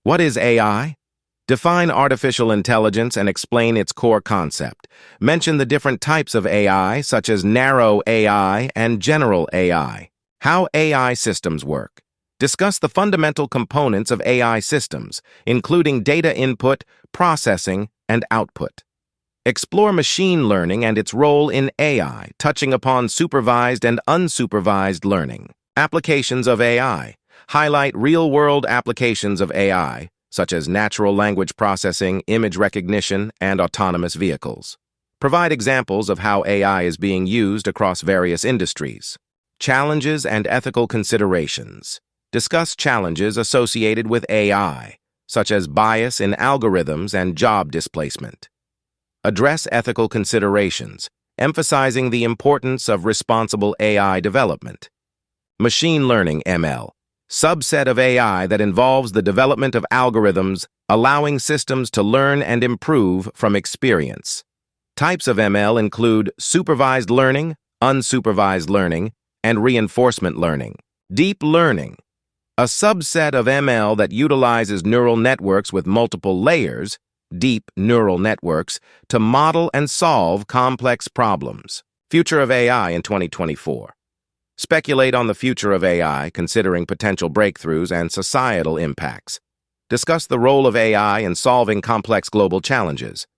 What is AI? Define artificial intelligence and explain its core concept. Mention the different types of AI, such as narrow AI and general AI. How AI systems work. Discuss the fundamental components of AI systems, including data input, processing, and output. Explore machine learning and its role in AI, touching upon supervised and unsupervised learning. Applications of AI. Highlight real-world applications of AI, such as natural language processing, image recognition, and autonomous vehicles. Provide examples of how AI is being used across various industries. Challenges and ethical considerations. Discuss challenges associated with AI, such as bias in algorithms and job displacement. Address ethical considerations, emphasizing the importance of responsible AI development. Machine learning (ML). Subset of AI that involves the development of algorithms, allowing systems to learn and improve from experience. Types of ML include supervised learning, unsupervised learning, and reinforcement learning. Deep learning. A subset of ML that utilizes neural networks with multiple layers, deep neural networks, to model and solve complex problems. Future of AI in 2024. Speculate on the future of AI, considering potential breakthroughs and societal impacts. Discuss the role of AI in solving complex global challenges.